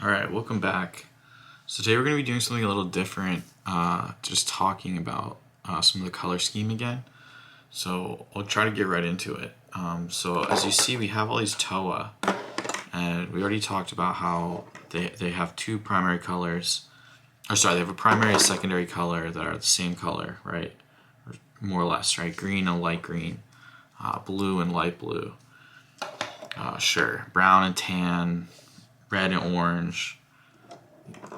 Alright, welcome back. So today we're going to be doing something a little different, just talking about some of the color scheme again. So I'll try to get right into it. So as you see, we have all these TOA, and we already talked about how they have two primary colors. They have a primary and secondary color that are the same color, right? Or more or less, right? Green and light green, blue and light blue. Brown and tan, red and orange,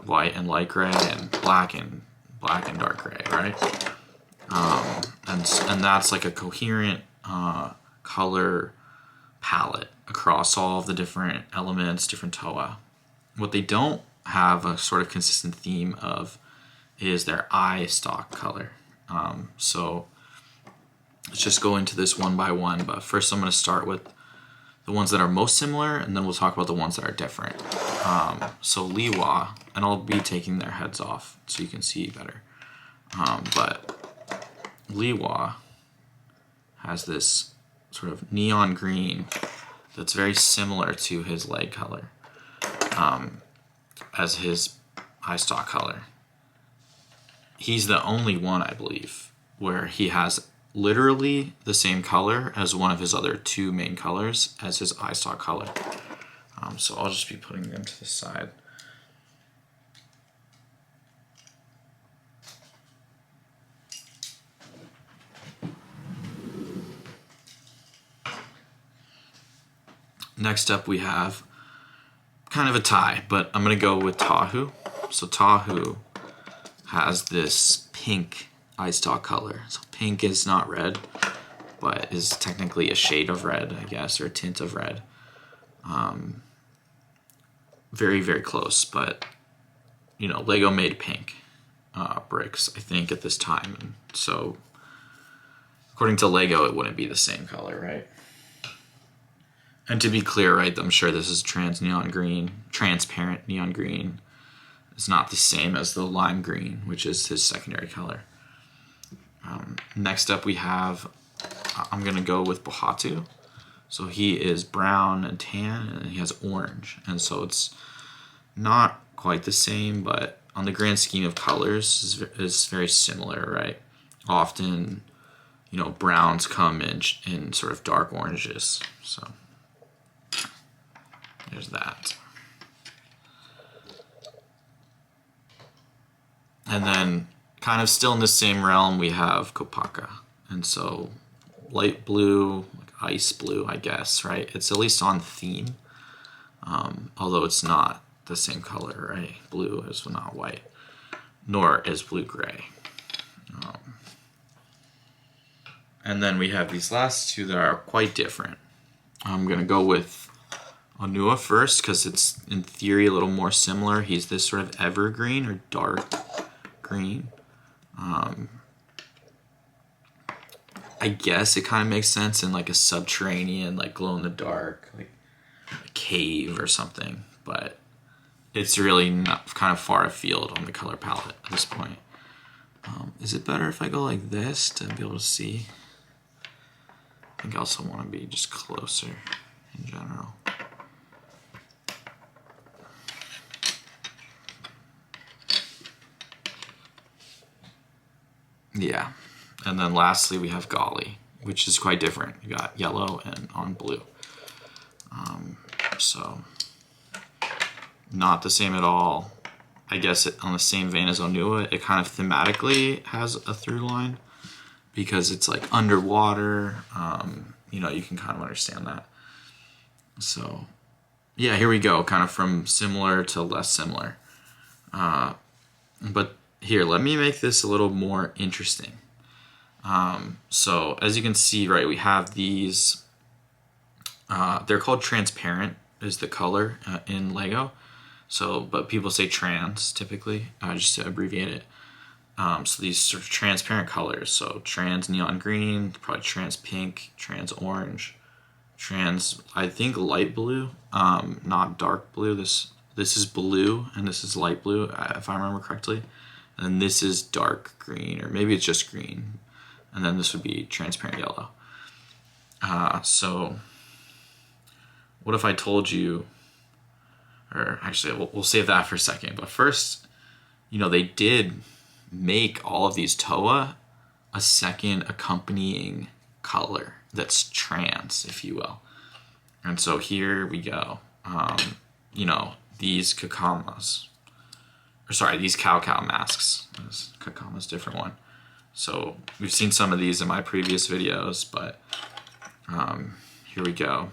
white and light gray, and black and dark gray, right? And that's like a coherent color palette across all of the different elements, different TOA. What they don't have a sort of consistent theme of is their eye stalk color. So let's just go into this one by one, but first I'm going to start with the ones that are most similar, and then we'll talk about the ones that are different. So Liwa, and I'll be taking their heads off so you can see better. But Liwa has this sort of neon green that's very similar to his leg color as his eye stalk color. He's the only one, I believe, where he has literally the same color as one of his other two main colors as his eye stalk color. So I'll just be putting them to the side. Next up we have kind of a tie, but I'm going to go with Tahu. So Tahu has this pink eye stalk color. So pink is not red, but is technically a shade of red, I guess, or a tint of red. Very, very close, but you know, Lego made pink bricks, I think, at this time, and so according to Lego, it wouldn't be the same color, right? And to be clear, right, I'm sure this is transparent neon green. It's not the same as the lime green, which is his secondary color. Next up we have, I'm going to go with Bohatu. So he is brown and tan, and he has orange. And so it's not quite the same, but on the grand scheme of colors is very similar, right? Often, you know, browns come in sort of dark oranges. So there's that. And then kind of still in the same realm, we have Kopaka. And so light blue, like ice blue, I guess, right? It's at least on theme, although it's not the same color, right? Blue is not white, nor is blue gray. And then we have these last two that are quite different. I'm going to go with Onua first because it's in theory a little more similar. He's this sort of evergreen or dark green. I guess it kind of makes sense in like a subterranean, like glow in the dark, like a cave or something, but it's really not, kind of far afield on the color palette at this point. Is it better if I go like this to be able to see? I think I also want to be just closer in general. Yeah. And then lastly, we have Golly, which is quite different. You got yellow and on blue. So not the same at all. I guess on the same vein as Onua, it kind of thematically has a through line because it's like underwater. You know, you can kind of understand that. So yeah, here we go, kind of from similar to less similar. But here, let me make this a little more interesting. So as you can see, right, we have these, they're called transparent is the color in Lego. So, but people say trans typically, just to abbreviate it. So these sort of transparent colors, so trans neon green, probably trans pink, trans orange, trans, I think light blue, not dark blue. This is blue and this is light blue, if I remember correctly. And this is dark green, or maybe it's just green. And then this would be transparent yellow. So what if I told you, or actually we'll save that for a second. But first, you know, they did make all of these Toa a second accompanying color that's trans, if you will. And so here we go. You know, these Kakamas, or sorry, these Cow masks. This Kakama's a different one. So we've seen some of these in my previous videos, but here we go.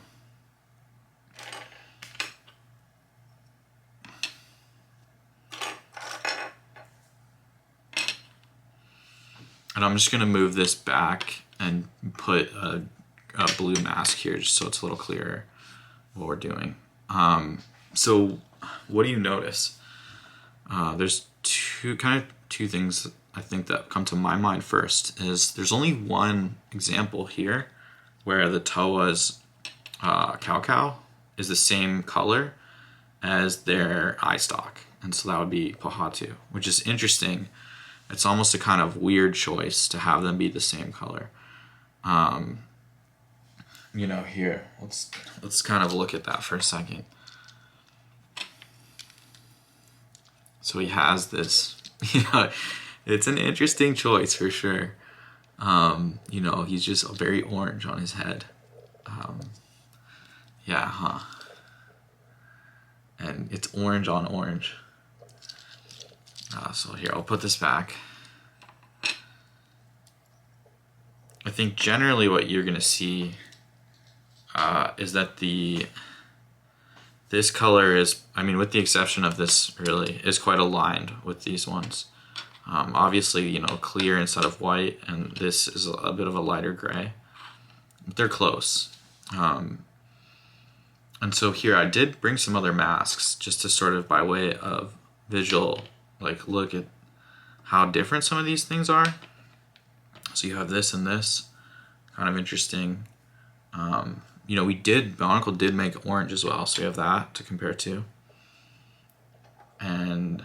And I'm just gonna move this back and put a blue mask here just so it's a little clearer what we're doing. So what do you notice? There's two things I think that come to my mind. First is there's only one example here where the Toa's Cow is the same color as their eye stalk, and so that would be Pahatu, which is interesting. It's almost a kind of weird choice to have them be the same color. You know, here, let's kind of look at that for a second. So he has this, you know, it's an interesting choice for sure. You know, he's just very orange on his head. Yeah, huh? And it's orange on orange. So here, I'll put this back. I think generally what you're gonna see is that this color is, I mean, with the exception of this, really, is quite aligned with these ones. Obviously, you know, clear instead of white, and this is a bit of a lighter gray. They're close. And so here I did bring some other masks just to sort of, by way of visual, like, look at how different some of these things are. So you have this and this, kind of interesting. You know, Bionicle did make orange as well, so we have that to compare to. And,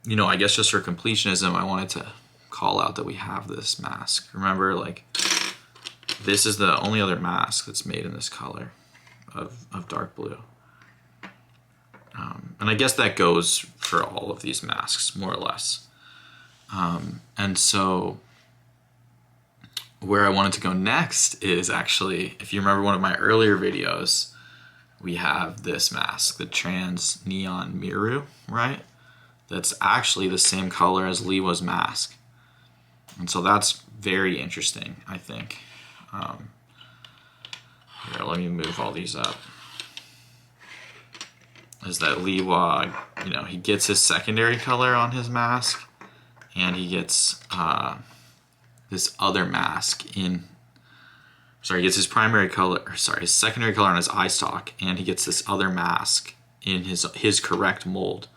you know, I guess just for completionism, I wanted to call out that we have this mask. Remember, like, this is the only other mask that's made in this color of dark blue. And I guess that goes for all of these masks, more or less. And so where I wanted to go next is actually, if you remember one of my earlier videos, we have this mask, the Trans Neon Miru, right? That's actually the same color as Liwa's mask. And so that's very interesting, I think. Here, let me move all these up. Is that Liwa, you know, he gets his secondary color on his mask, and he gets this other mask in, sorry, he gets his primary color, or sorry, his secondary color on his eye stalk, and he gets this other mask in his correct mold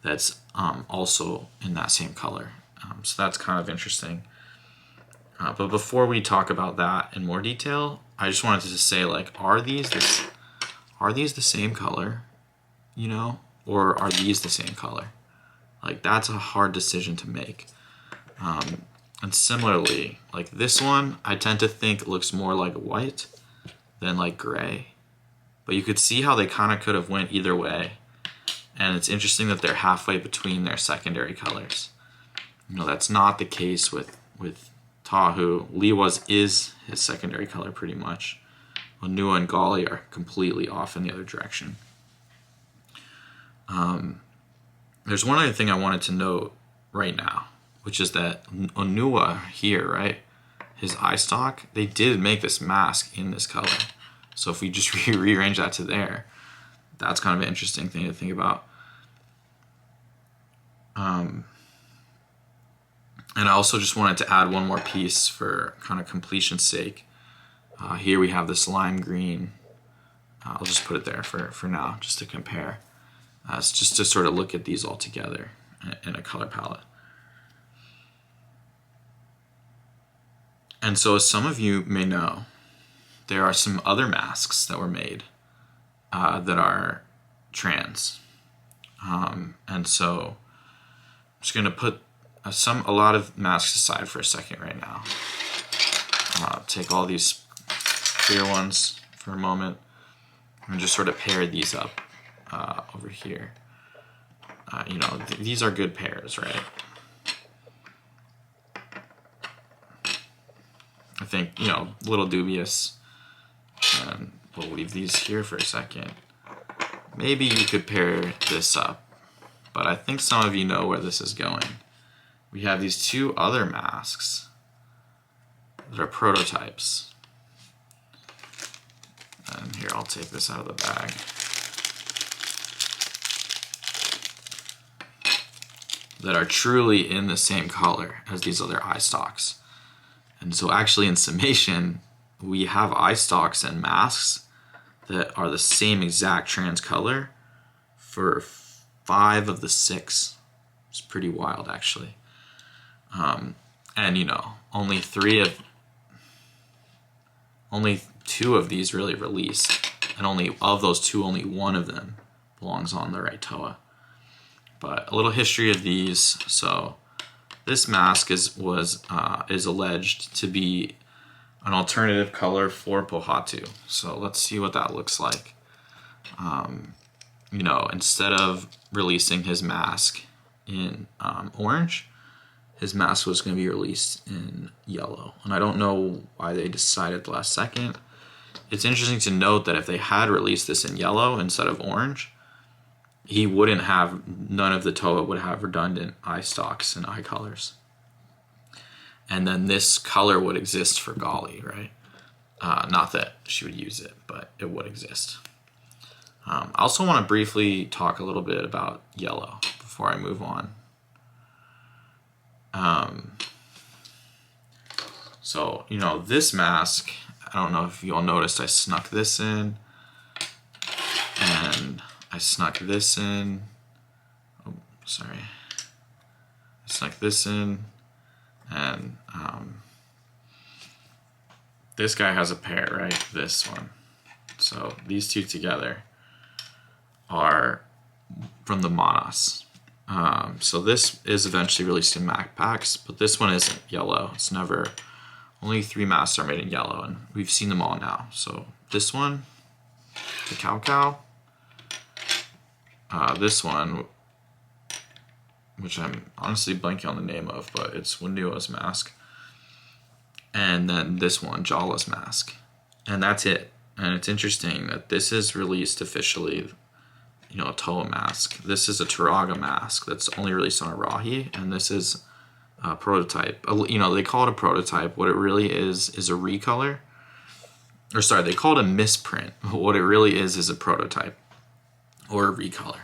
that's also in that same color. So that's kind of interesting. But before we talk about that in more detail, I just wanted to say, like, are these the same color, you know, or are these the same color? Like, that's a hard decision to make. And similarly, like this one, I tend to think looks more like white than like gray. But you could see how they kind of could have went either way. And it's interesting that they're halfway between their secondary colors. You know, that's not the case with Tahu. Liwa's is his secondary color pretty much. Onua and Gali are completely off in the other direction. There's one other thing I wanted to note right now, which is that Onua here, right, his eye stalk, they did make this mask in this color. So if we just rearrange that to there, that's kind of an interesting thing to think about. And I also just wanted to add one more piece for kind of completion's sake. Here we have this lime green. I'll just put it there for now, just to compare. It's just to sort of look at these all together in a color palette. And so as some of you may know, there are some other masks that were made that are trans. And so I'm just going to put a lot of masks aside for a second right now. Take all these clear ones for a moment. and just sort of pair these up over here. You know, these are good pairs, right? I think, you know, a little dubious, and we'll leave these here for a second. Maybe you could pair this up, but I think some of you know where this is going. We have these two other masks that are prototypes. And here, I'll take this out of the bag. That are truly in the same color as these other eye stalks. And so actually in summation, we have eye stalks and masks that are the same exact trans color for 5 of the 6. It's pretty wild, actually. And you know, only 2 of these really released, and only of those 2, only 1 of them belongs on the right Toa. But a little history of these. So this mask is alleged to be an alternative color for Pohatu. So let's see what that looks like. You know, instead of releasing his mask in orange, his mask was going to be released in yellow. And I don't know why they decided at the last second. It's interesting to note that if they had released this in yellow instead of orange, he wouldn't have, none of the Toa would have redundant eye stalks and eye colors. And then this color would exist for Gali, right? Not that she would use it, but it would exist. I also want to briefly talk a little bit about yellow before I move on. So, you know, this mask, I don't know if you all noticed, I snuck this in, and I snuck this in. Oh, sorry. I snuck this in, and this guy has a pair, right? This one. So these two together are from the Manas. So this is eventually released in Mac packs, but this one isn't yellow. It's never. Only 3 masks are made in yellow, and we've seen them all now. So this one, the Cow Cow. This one, which I'm honestly blanking on the name of, but it's Wanua's mask. And then this one, Jala's mask. And that's it. And it's interesting that this is released officially, you know, a Toa mask. This is a Turaga mask that's only released on a Rahi, and this is a prototype. You know, they call it a prototype. What it really is a recolor. Or sorry, they call it a misprint. What it really is a prototype or a recolor,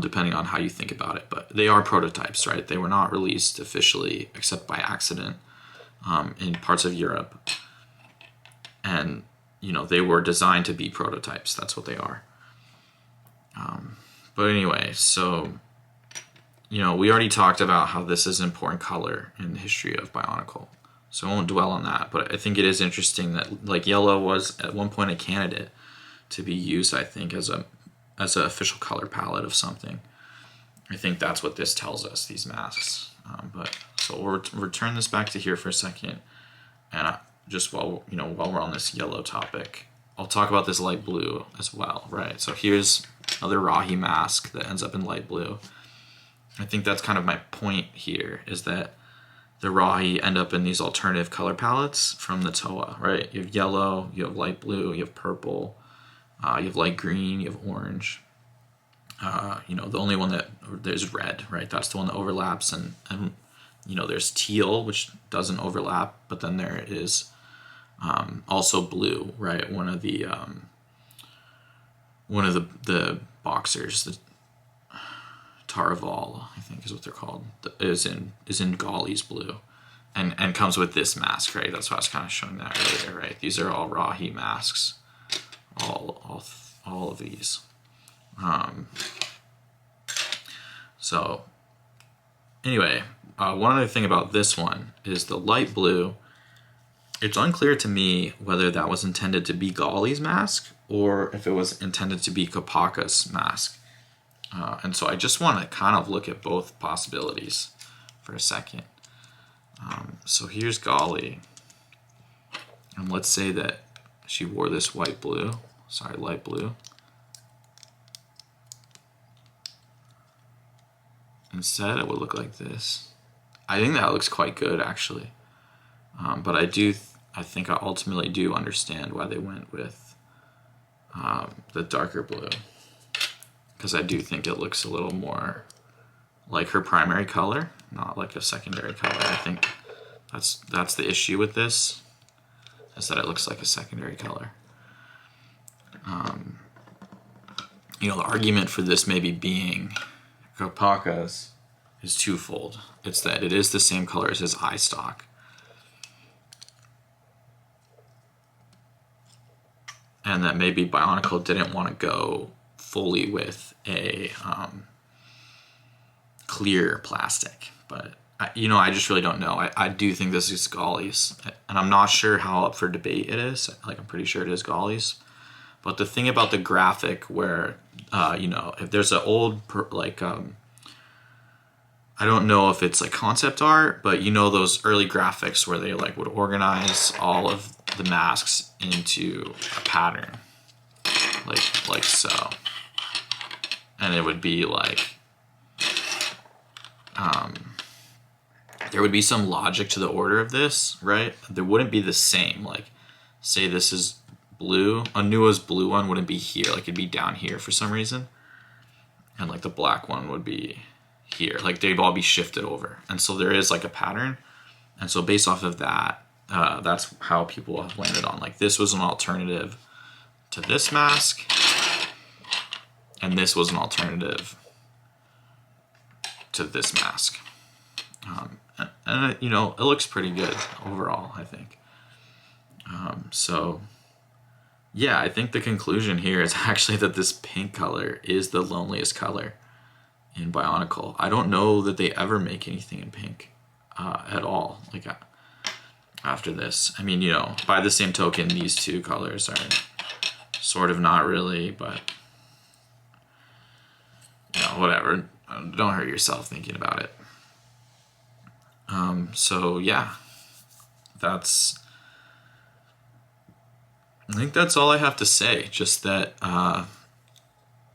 depending on how you think about it. But they are prototypes, right? They were not released officially except by accident in parts of Europe. And, you know, they were designed to be prototypes. That's what they are. But anyway, so, you know, we already talked about how this is an important color in the history of Bionicle. So I won't dwell on that, but I think it is interesting that, like, yellow was at one point a candidate to be used, I think, as an official color palette of something. I think that's what this tells us, these masks. But so we'll return this back to here for a second, and just while we're on this yellow topic, I'll talk about this light blue as well, right? So here's another Rahi mask that ends up in light blue. I think that's kind of my point here, is that the Rahi end up in these alternative color palettes from the Toa, right? You have yellow, you have light blue, you have purple, you have light green, you have orange. You know, the only one that there's red, right? That's the one that overlaps, and you know, there's teal, which doesn't overlap, but then there is also blue, right? One of the boxers, the Taraval, I think is what they're called, is in Gali's blue, and comes with this mask, right? That's why I was kind of showing that earlier, right? These are all Rahi masks, all of these. So anyway, one other thing about this one is the light blue. It's unclear to me whether that was intended to be Gali's mask or if it was intended to be Kopaka's mask. And so I just want to kind of look at both possibilities for a second. So here's Gali, and let's say that she wore this white blue sorry, light blue. Instead, it would look like this. I think that looks quite good, actually. But I think I ultimately do understand why they went with the darker blue, because I do think it looks a little more like her primary color, not like a secondary color. I think that's the issue with this, is that it looks like a secondary color. You know, the argument for this maybe being Kopaka's is twofold. It's that it is the same color as his eye stalk. And that maybe Bionicle didn't want to go fully with a clear plastic. But, I just really don't know. I do think this is Golly's. And I'm not sure how up for debate it is. Like, I'm pretty sure it is Golly's. But the thing about the graphic where, if there's an old, I don't know if it's like concept art, but those early graphics where they like would organize all of the masks into a pattern, like so, and it would be like, there would be some logic to the order of this, right? There wouldn't be the same, like, say this is blue, Anua's blue one wouldn't be here, like it'd be down here for some reason, and like the black one would be here, like they'd all be shifted over, and so there is like a pattern, and so based off of that, that's how people have landed on like this was an alternative to this mask, and this was an alternative to this mask, and it looks pretty good overall, I think. So yeah, I think the conclusion here is actually that this pink color is the loneliest color in Bionicle. I don't know that they ever make anything in pink at all, like after this. I mean, by the same token, these two colors are sort of not really, but whatever. Don't hurt yourself thinking about it. So yeah, I think that's all I have to say. Just that,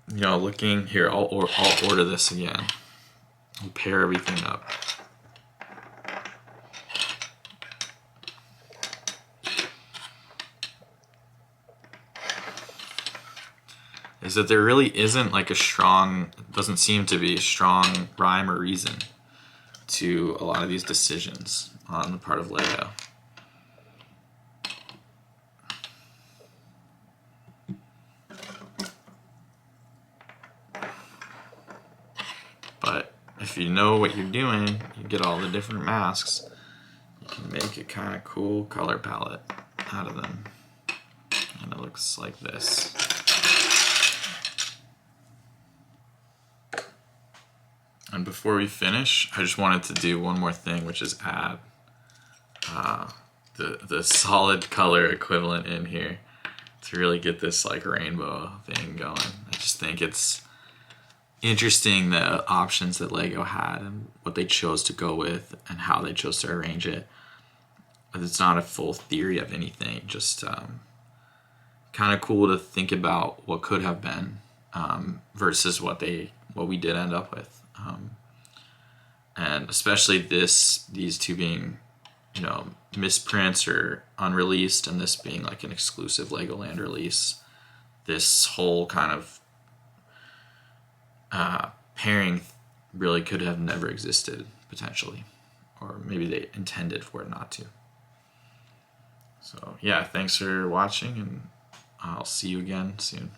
looking here, I'll order this again. I'll pair everything up. Is that there really isn't like doesn't seem to be a strong rhyme or reason to a lot of these decisions on the part of Lego. But if you know what you're doing, you get all the different masks, you can make a kind of cool color palette out of them. And it looks like this. And before we finish, I just wanted to do one more thing, which is add the solid color equivalent in here to really get this like rainbow thing going. I just think it's interesting the options that Lego had and what they chose to go with and how they chose to arrange it. But it's not a full theory of anything, just kind of cool to think about what could have been versus what we did end up with. And especially these two being, misprints or unreleased, and this being like an exclusive Legoland release. This whole kind of pairing really could have never existed, potentially. Or maybe they intended for it not to. So yeah, thanks for watching, and I'll see you again soon.